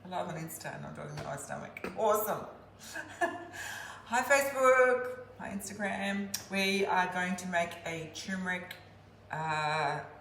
I love an Insta, not talking about my stomach. Awesome. Hi Facebook, hi Instagram. We are going to make a turmeric,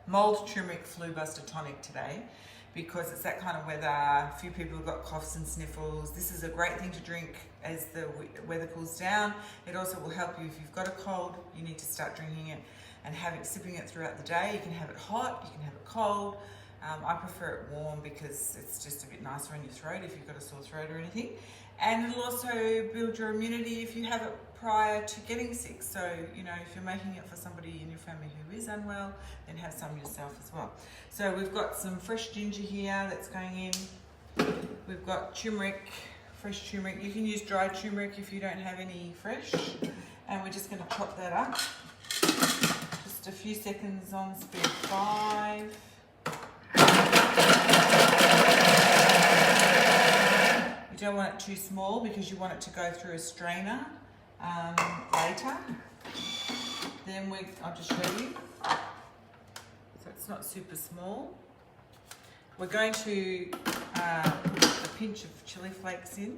mulled turmeric flu buster tonic today because it's that kind of weather. A few people have got coughs and sniffles. This is a great thing to drink as the weather cools down. It also will help you if you've got a cold. You need to start drinking it and sipping it throughout the day. You can have it hot, you can have it cold. I prefer it warm because it's just a bit nicer on your throat if you've got a sore throat or anything. And it'll also build your immunity if you have it prior to getting sick. So, you know, if you're making it for somebody in your family who is unwell, then have some yourself as well. So we've got some fresh ginger here that's going in. We've got turmeric, fresh turmeric. You can use dried turmeric if you don't have any fresh. And we're just going to chop that up. Just a few seconds on speed 5. You don't want it too small because you want it to go through a strainer later. Then I'll just show you. So it's not super small. We're going to put a pinch of chili flakes in.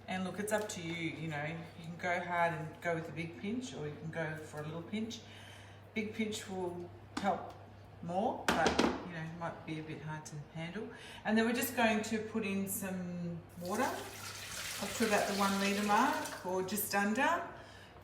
And look, it's up to you, you know. You can go hard and go with a big pinch, or you can go for a little pinch. Big pinch will help more, but you know, it might be a bit hard to handle. And then we're just going to put in some water up to about the 1 litre mark or just under.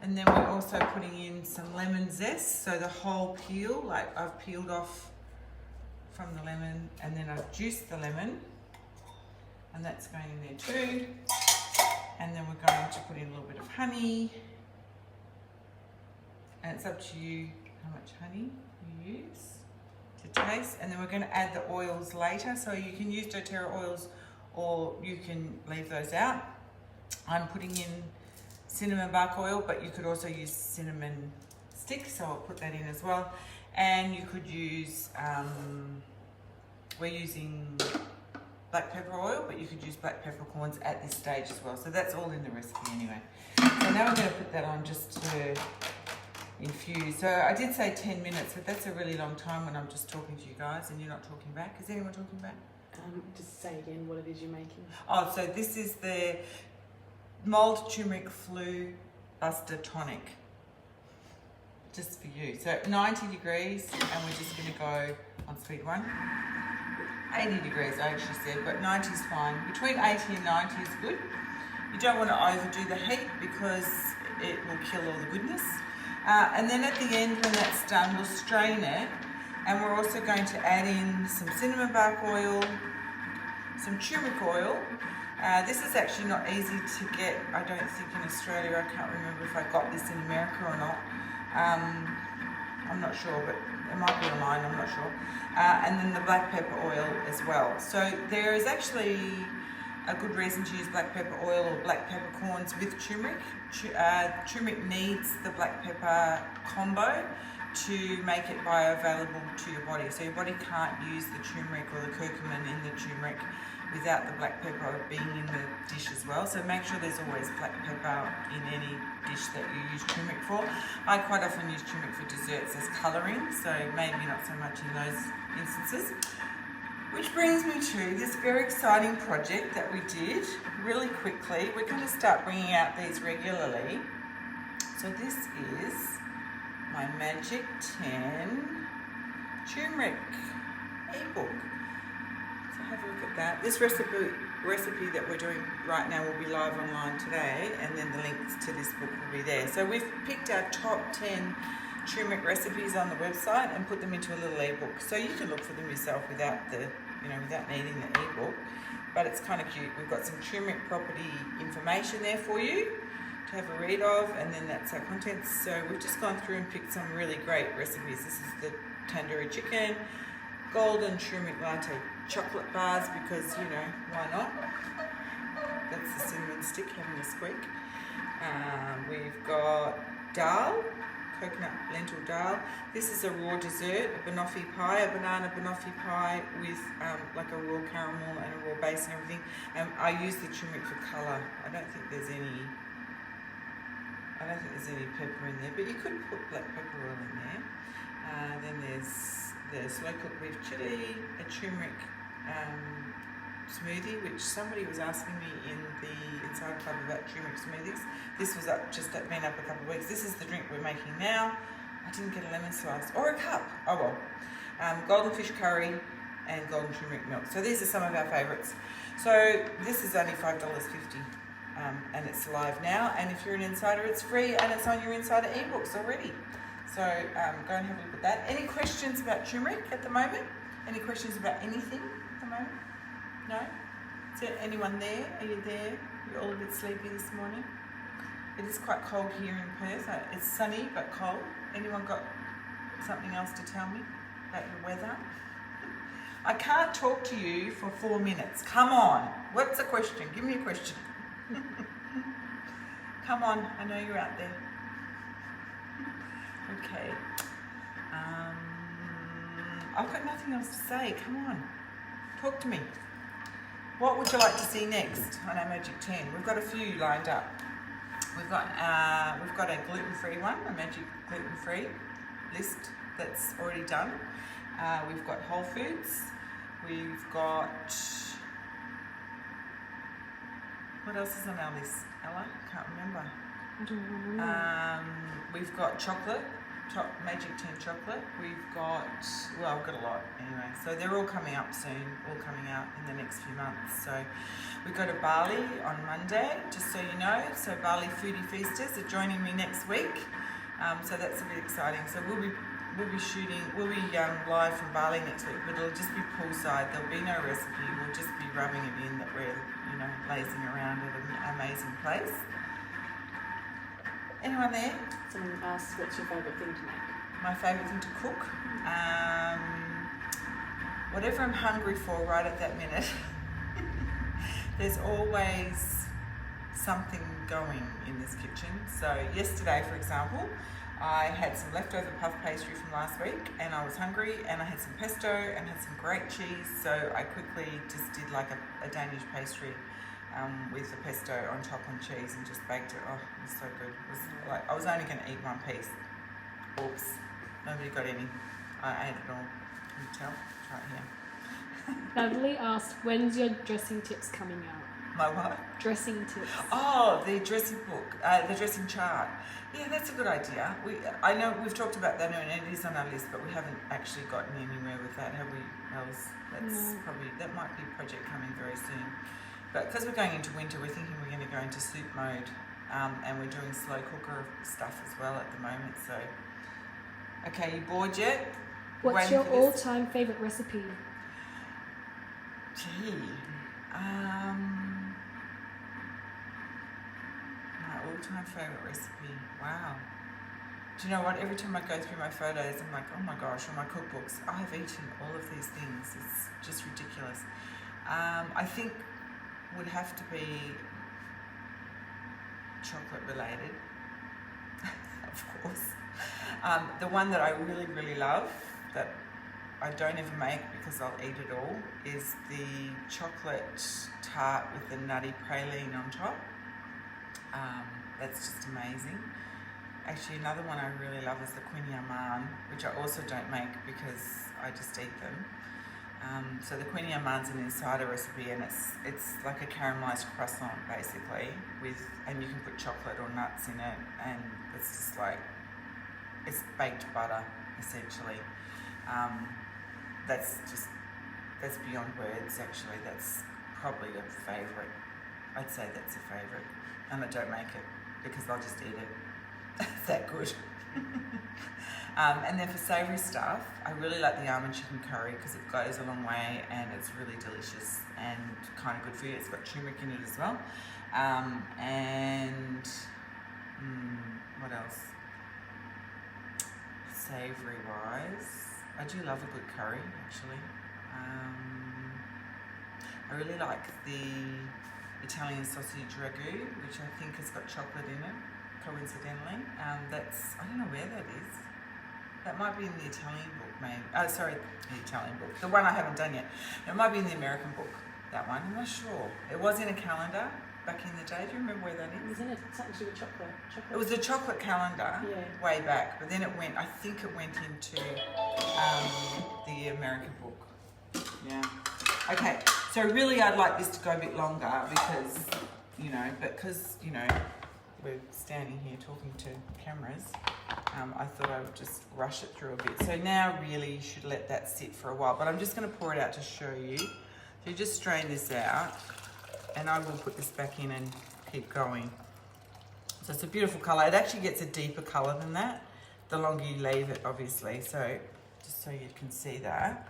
And then we're also putting in some lemon zest, so the whole peel, like I've peeled off from the lemon and then I've juiced the lemon, and that's going in there too. And then we're going to put in a little bit of honey, and it's up to you how much honey you use to taste. And then we're going to add the oils later, so you can use doTERRA oils or you can leave those out. I'm putting in cinnamon bark oil, but you could also use cinnamon stick, so I'll put that in as well. And you could use, we're using black pepper oil, but you could use black peppercorns at this stage as well. So that's all in the recipe anyway. So now we're going to put that on just to infuse. So I did say 10 minutes, but that's a really long time when I'm just talking to you guys and you're not talking back. Is anyone talking back? Just say again what it is you're making. Oh, so this is the mulled turmeric flu buster tonic. Just for you. So 90 degrees, and we're just going to go on speed 1. 80 degrees I actually said, but 90 is fine. Between 80 and 90 is good. You don't want to overdo the heat because it will kill all the goodness. And then at the end, when that's done, we'll strain it, and we're also going to add in some cinnamon bark oil, some turmeric oil. This is actually not easy to get, I don't think, in Australia. I can't remember if I got this in America or not. I'm not sure, but it might be online, I'm not sure. And then the black pepper oil as well. So there is actually a good reason to use black pepper oil or black peppercorns with turmeric. Turmeric needs the black pepper combo to make it bioavailable to your body. So your body can't use the turmeric or the curcumin in the turmeric without the black pepper being in the dish as well. So make sure there's always black pepper in any dish that you use turmeric for. I quite often use turmeric for desserts as colouring, so maybe not so much in those instances. Which brings me to this very exciting project that we did really quickly. We're going to start bringing out these regularly. So this is my Magic 10 turmeric ebook. So have a look at that. This recipe that we're doing right now will be live online today, and then the links to this book will be there. So we've picked our top 10 turmeric recipes on the website and put them into a little ebook. So you can look for them yourself without needing the ebook. But it's kind of cute. We've got some turmeric property information there for you to have a read of, and then that's our contents. So we've just gone through and picked some really great recipes. This is the tandoori chicken, golden turmeric latte chocolate bars, because you know, why not? That's the cinnamon stick having a squeak. We've got dal, coconut lentil dal. This is a raw dessert, a banoffee pie, a banana banoffee pie with like a raw caramel and a raw base and everything. I use the turmeric for colour. I don't think there's any pepper in there, but you could put black pepper oil in there. Then there's the slow cooked beef chilli, a turmeric smoothie, which somebody was asking me in the Inside Club about turmeric smoothies. This was been up a couple of weeks. This is the drink we're making now. I didn't get a lemon slice or a cup. Oh well. Golden fish curry and golden turmeric milk. So these are some of our favourites. So this is only $5.50. And it's live now, and if you're an insider, it's free, and it's on your insider ebooks already. So go and have a look at that. Any questions about turmeric at the moment? Any questions about anything at the moment? No? Is there anyone there? Are you there? You're all a bit sleepy this morning? It is quite cold here in Perth. It's sunny but cold. Anyone got something else to tell me about the weather? I can't talk to you for 4 minutes. Come on. What's the question? Give me a question. Come on, I know you're out there. Okay. I've got nothing else to say. Come on. Talk to me. What would you like to see next on our Magic 10? We've got a few lined up. We've got a gluten-free one, a Magic gluten-free list that's already done. We've got Whole Foods. We've got... What else is on our list, Ella? Can't remember. I don't remember. We've got chocolate, Magic 10 chocolate. We've got, well, I've got a lot anyway. So they're all coming up soon, all coming out in the next few months. So we go to Bali on Monday, just so you know. So Bali Foodie Feasters are joining me next week. So that's a bit exciting. So we'll be live from Bali next week, but it'll just be poolside. There'll be no recipe. We'll just be rubbing it in that we're, lazing around at an amazing place. Anyone there? Someone asked, what's your favourite thing to make? My favourite thing to cook? Whatever I'm hungry for right at that minute. There's always something going in this kitchen. So yesterday, for example, I had some leftover puff pastry from last week, and I was hungry, and I had some pesto and had some great cheese, so I quickly just did like a Danish pastry with the pesto on top and cheese and just baked it. Oh, it was so good. It was like, I was only going to eat one piece. Oops, nobody got any. I ate it all. Can you tell? It's right here. Lovely asked, when's your dressing tips coming out? My what? Dressing tips. Oh, the dressing book, the dressing chart. Yeah, that's a good idea. I know we've talked about that and it is on our list, but we haven't actually gotten anywhere with that, have we, Els? That might be a project coming very soon. But because we're going into winter, we're thinking we're going to go into soup mode, and we're doing slow cooker stuff as well at the moment. So, okay, you bored yet? What's your all-time favourite recipe? Gee, my all-time favourite recipe. Wow. Do you know what? Every time I go through my photos, I'm like, oh my gosh, or my cookbooks, I have eaten all of these things. It's just ridiculous. I think would have to be chocolate related, of course. The one that I really, really love, that I don't ever make because I'll eat it all, is the chocolate tart with the nutty praline on top. That's just amazing. Actually, another one I really love is the quinny aman, which I also don't make because I just eat them. So the quinny aman's an insider recipe, and it's like a caramelized croissant basically, and you can put chocolate or nuts in it, and it's just like, it's baked butter essentially. That's beyond words actually. That's probably a favourite. I'd say that's a favourite, and I don't make it because I'll just eat it. It's that good. And then for savoury stuff, I really like the almond chicken curry because it goes a long way and it's really delicious and kind of good for you. It's got turmeric in it as well. And what else? Savoury wise, I do love a good curry actually. I really like the Italian sausage ragu, which I think has got chocolate in it, coincidentally. I don't know where that is. That might be in the Italian book, maybe. Oh, sorry, the Italian book. The one I haven't done yet. It might be in the American book, that one. I'm not sure. It was in a calendar back in the day. Do you remember where that is? Wasn't it something to do with chocolate? It was a chocolate calendar way back, but then I think it went into the American book. Yeah. Okay, So really I'd like this to go a bit longer because, we're standing here talking to cameras. I thought I would just rush it through a bit. So now really you should let that sit for a while, but I'm just going to pour it out to show you. So you just strain this out and I will put this back in and keep going. So it's a beautiful colour. It actually gets a deeper colour than that the longer you leave it, obviously. So just so you can see that.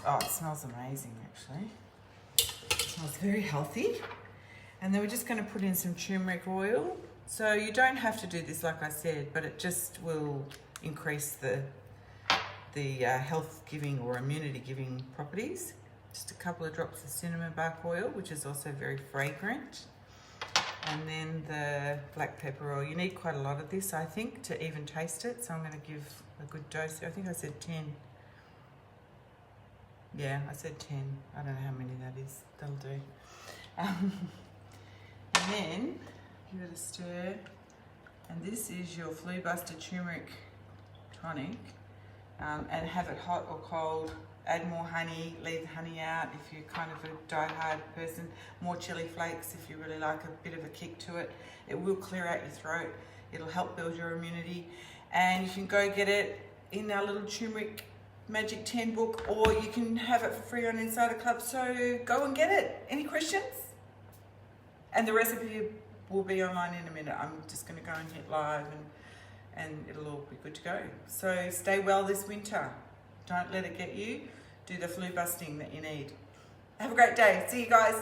Oh, it smells amazing actually. It smells very healthy. And then we're just going to put in some turmeric oil. So you don't have to do this like I said, but it just will increase the health giving or immunity giving properties. Just a couple of drops of cinnamon bark oil, which is also very fragrant. And then the black pepper oil. You need quite a lot of this, I think, to even taste it. So I'm going to give a good dose. I think I said 10. Yeah, I said 10. I don't know how many that is. That'll do. And then give it a stir. And this is your Flue Buster Turmeric Tonic. And have it hot or cold. Add more honey, leave the honey out if you're kind of a die-hard person. More chili flakes if you really like a bit of a kick to it. It will clear out your throat. It'll help build your immunity. And you can go get it in our little turmeric magic 10 book, or you can have it for free on Insider Club. So go and get it. Any questions? And the recipe will be online in a minute. I'm just going to go and hit live and it'll all be good to go. So stay well this winter. Don't let it get you. Do the flu busting that you need. Have a great day. See you guys.